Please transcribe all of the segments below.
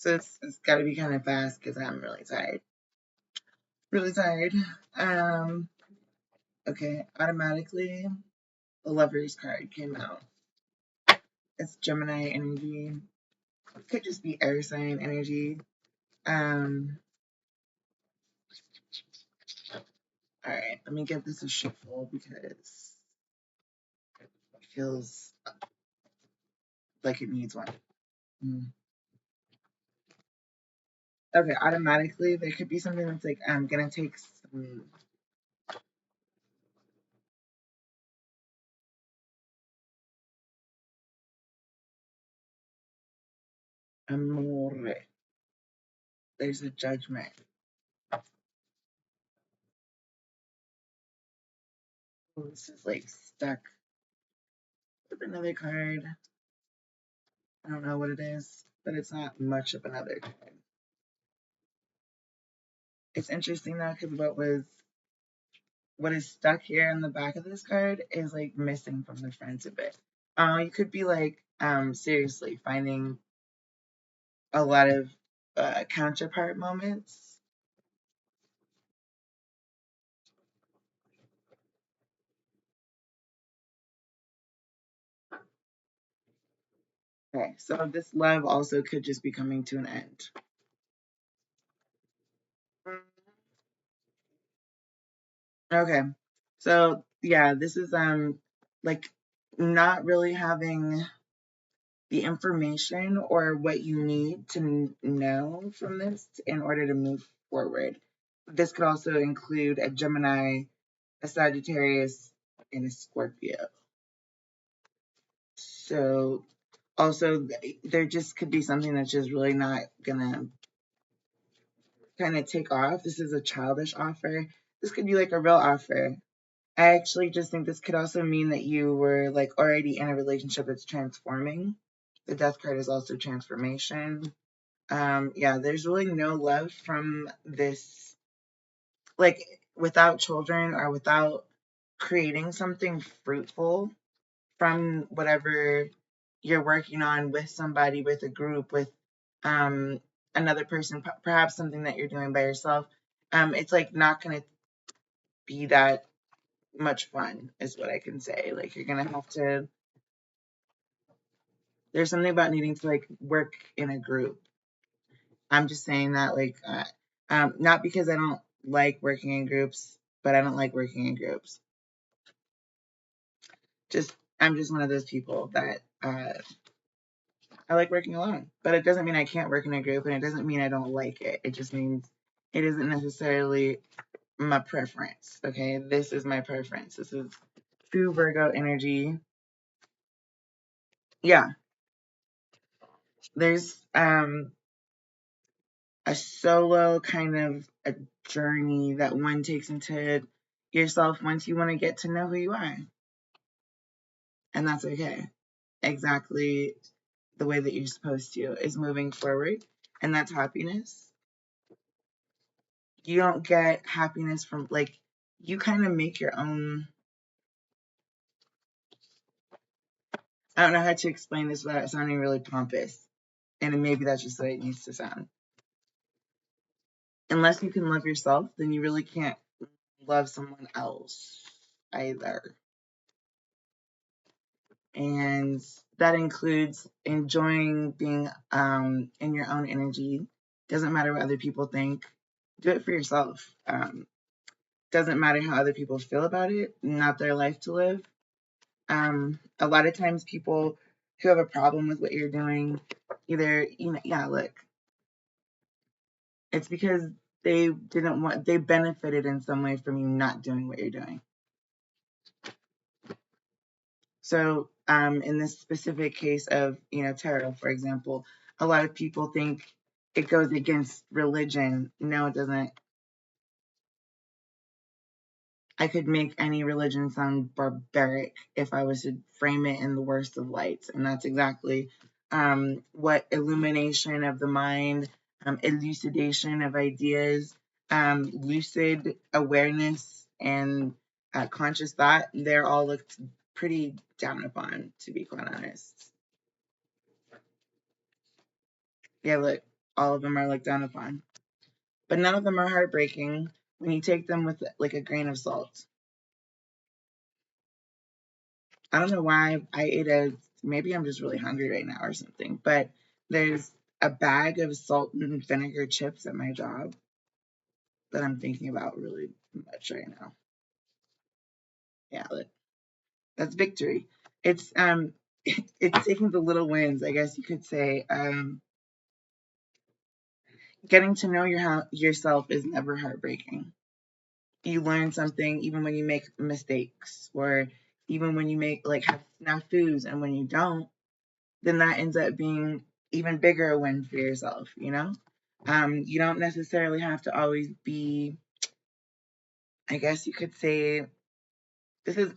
So it's got to be kind of fast because I'm really tired. Really tired. Um, okay, automatically, the Lovers card came out. It's Gemini energy. It could just be air sign energy. Um, all right, let me give this a shuffle because it feels like it needs one. Mm. Okay, automatically, there could be something that's like, I'm gonna take some amore. There's a judgment. Oh, this is like stuck with another card. I don't know what it is, but it's not much of another card. It's interesting though, because what is stuck here in the back of this card is like missing from the front of it. You could be like seriously finding a lot of counterpart moments. Okay, so this love also could just be coming to an end. Okay. So yeah, this is like not really having the information or what you need to know from this in order to move forward. This could also include a Gemini, a Sagittarius, and a Scorpio. So also there just could be something that's just really not gonna kind of take off. This is a childish offer. This could be like a real offer. I actually just think this could also mean that you were like already in a relationship that's transforming. The death card is also transformation. Yeah, there's really no love from this, like without children or without creating something fruitful from whatever you're working on with somebody, with a group, with um, another person, perhaps something that you're doing by yourself. It's like not going to be that much fun, is what I can say. Like you're going to have to, there's something about needing to like work in a group. I'm just saying that, like, not because I don't like working in groups, but I don't like working in groups. Just, I'm just one of those people that I like working alone. But it doesn't mean I can't work in a group, and it doesn't mean I don't like it. It just means it isn't necessarily my preference. Okay, this is my preference. This is true Virgo energy. Yeah, there's a solo kind of a journey that one takes into yourself once you want to get to know who you are. And that's okay. Exactly the way that you're supposed to is moving forward, and that's happiness. You don't get happiness from like you kind of make your own. I don't know how to explain this without sounding really pompous, and maybe that's just the way it needs to sound. Unless you can love yourself, then you really can't love someone else either. And that includes enjoying being in your own energy. Doesn't matter what other people think. Do it for yourself. Doesn't matter how other people feel about it. Not their life to live. A lot of times, people who have a problem with what you're doing, either yeah, look, it's because they benefited in some way from you not doing what you're doing. So, in this specific case of, tarot, for example, a lot of people think it goes against religion. No, it doesn't. I could make any religion sound barbaric if I was to frame it in the worst of lights. And that's exactly what illumination of the mind, elucidation of ideas, lucid awareness, and conscious thought, they're all looked pretty down upon, to be quite honest. Yeah, look, all of them are looked down upon. But none of them are heartbreaking when you take them with like a grain of salt. I don't know why I ate maybe I'm just really hungry right now or something, but there's a bag of salt and vinegar chips at my job that I'm thinking about really much right now. Yeah, that's victory. It's it's taking the little wins, I guess you could say. Getting to know yourself is never heartbreaking. You learn something even when you make mistakes, or even when you make like have snafus, and when you don't, then that ends up being even bigger a win for yourself, you know? You don't necessarily have to always be, I guess you could say, this is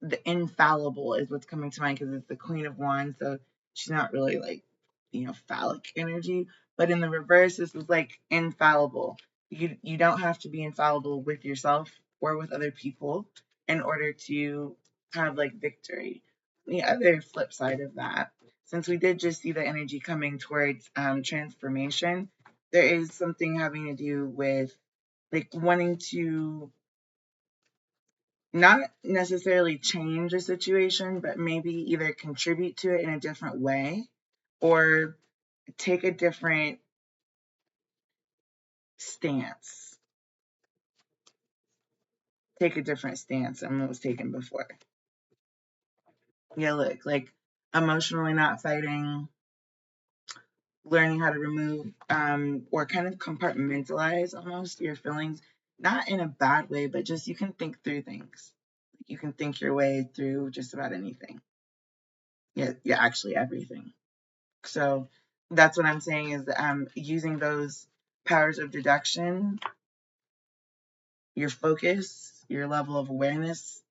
the infallible is what's coming to mind because it's the Queen of Wands, so she's not really like, phallic energy. But in the reverse, this is like infallible. You don't have to be infallible with yourself or with other people in order to have like victory. The other flip side of that, since we did just see the energy coming towards transformation, there is something having to do with like wanting to not necessarily change a situation, but maybe either contribute to it in a different way or take a different stance. Take a different stance than what was taken before. Yeah, look, like emotionally not fighting, learning how to remove or kind of compartmentalize almost your feelings, not in a bad way, but just you can think through things. You can think your way through just about anything. Yeah, actually everything. So that's what I'm saying is using those powers of deduction, your focus, your level of awareness,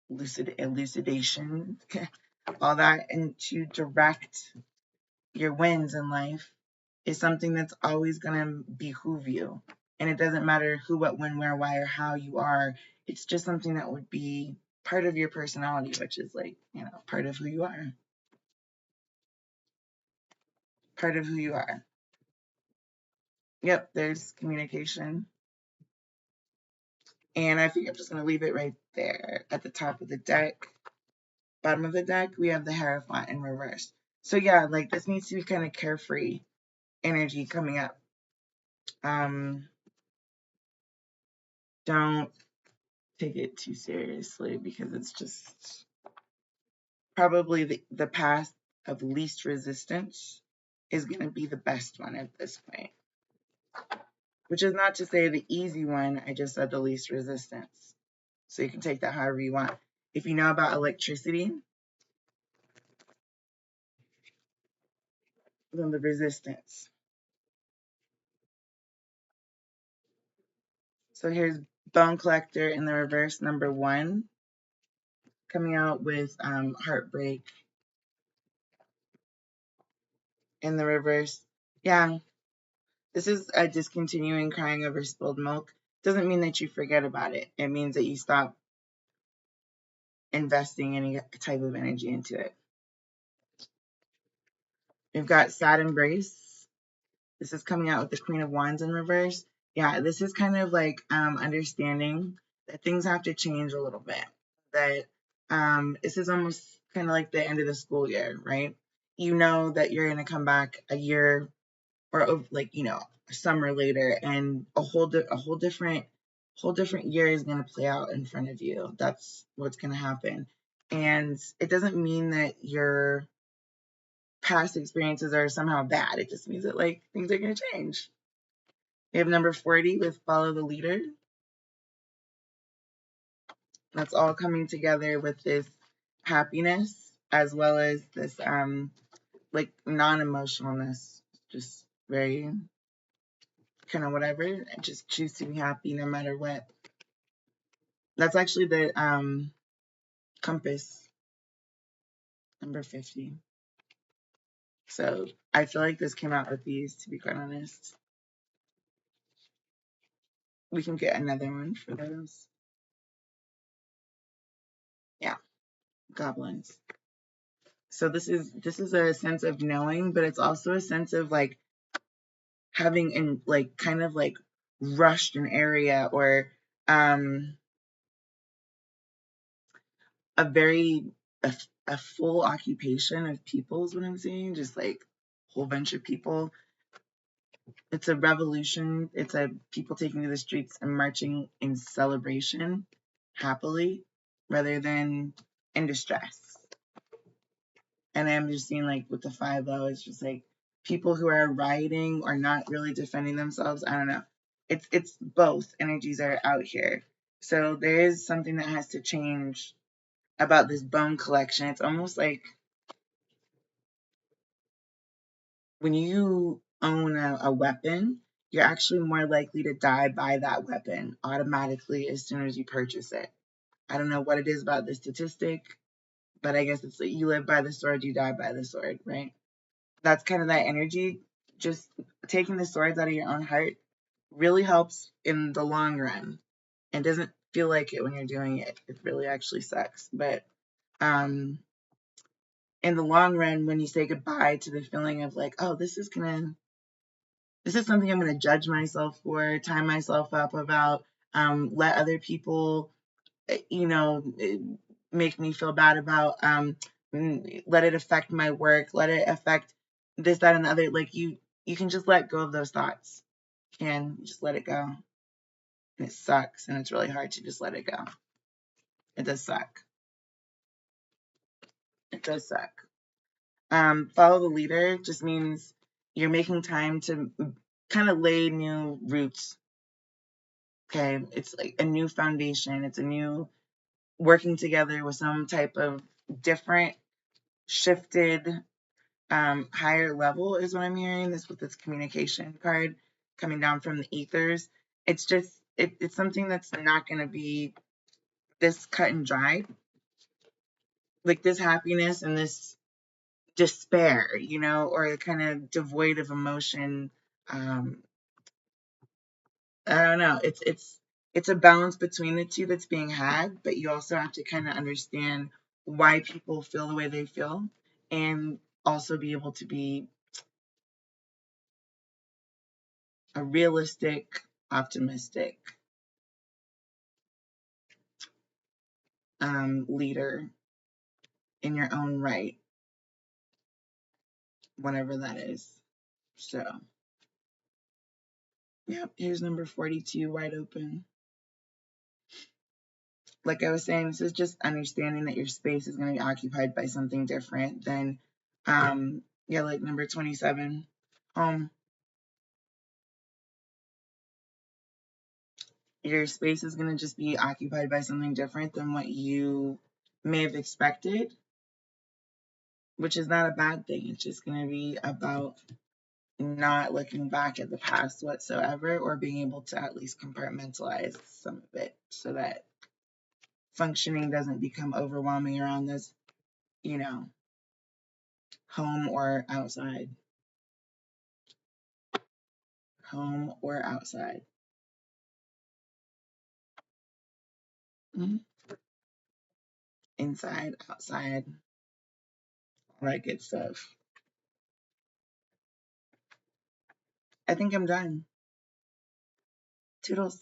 elucidation, all that, and to direct your wins in life is something that's always going to behoove you. And it doesn't matter who, what, when, where, why, or how you are. It's just something that would be part of your personality, which is like, part of who you are. Part of who you are. Yep, there's communication. And I think I'm just going to leave it right there at the top of the deck. Bottom of the deck, we have the Hierophant in reverse. So yeah, like this needs to be kind of carefree energy coming up. Don't take it too seriously because it's just probably the path of least resistance is going to be the best one at this point. Which is not to say the easy one, I just said the least resistance. So you can take that however you want. If you know about electricity, then the resistance. So here's Bone Collector in the reverse, number 1, coming out with Heartbreak in the reverse. Yeah, this is a discontinuing crying over spilled milk. Doesn't mean that you forget about it. It means that you stop investing any type of energy into it. We've got Sad Embrace. This is coming out with the Queen of Wands in reverse. Yeah, this is kind of like understanding that things have to change a little bit. That this is almost kind of like the end of the school year, right? You know that you're going to come back a year or like, a summer later, and a whole different year is going to play out in front of you. That's what's going to happen. And it doesn't mean that your past experiences are somehow bad. It just means that like things are going to change. We have number 40 with Follow the Leader. That's all coming together with this happiness as well as this like non-emotionalness. Just very kind of whatever. And just choose to be happy no matter what. That's actually the compass, number 50. So I feel like this came out with these, to be quite honest. We can get another one for those. Yeah, goblins. So this is a sense of knowing, but it's also a sense of like having in like kind of like rushed an area, or um a very a full occupation of people is what I'm saying, just like a whole bunch of people. It's a revolution. It's a people taking to the streets and marching in celebration, happily, rather than in distress. And I'm just seeing like with the 5-0, it's just like people who are rioting or not really defending themselves. I don't know. It's both energies are out here. So there is something that has to change about this bone collection. It's almost like when you own a weapon, you're actually more likely to die by that weapon automatically as soon as you purchase it. I don't know what it is about the statistic, but I guess it's like you live by the sword, you die by the sword, right? That's kind of that energy. Just taking the swords out of your own heart really helps in the long run. It doesn't feel like it when you're doing it. It really actually sucks. But um, in the long run, when you say goodbye to the feeling of like, oh, this is something I'm gonna judge myself for, tie myself up about, let other people, you know, make me feel bad about, let it affect my work, let it affect this, that, and the other. Like you can just let go of those thoughts. You can just let it go. And it sucks, and it's really hard to just let it go. It does suck. It does suck. Follow the leader just means you're making time to kind of lay new roots. Okay, it's like a new foundation. It's a new working together with some type of different, shifted, higher level is what I'm hearing. This with this communication card coming down from the ethers. It's just it's something that's not going to be this cut and dry, like this happiness and this despair, or kind of devoid of emotion. Um, I don't know. It's a balance between the two that's being had, but you also have to kind of understand why people feel the way they feel, and also be able to be a realistic, optimistic leader in your own right, whatever that is. So, yeah, here's number 42 wide open. Like I was saying, this is just understanding that your space is going to be occupied by something different than, yeah, like number 27, home. Your space is going to just be occupied by something different than what you may have expected, which is not a bad thing. It's just going to be about not looking back at the past whatsoever, or being able to at least compartmentalize some of it so that functioning doesn't become overwhelming around this, home or outside. Home or outside. Mm-hmm. Inside, outside, all that good stuff. I think I'm done. Toodles.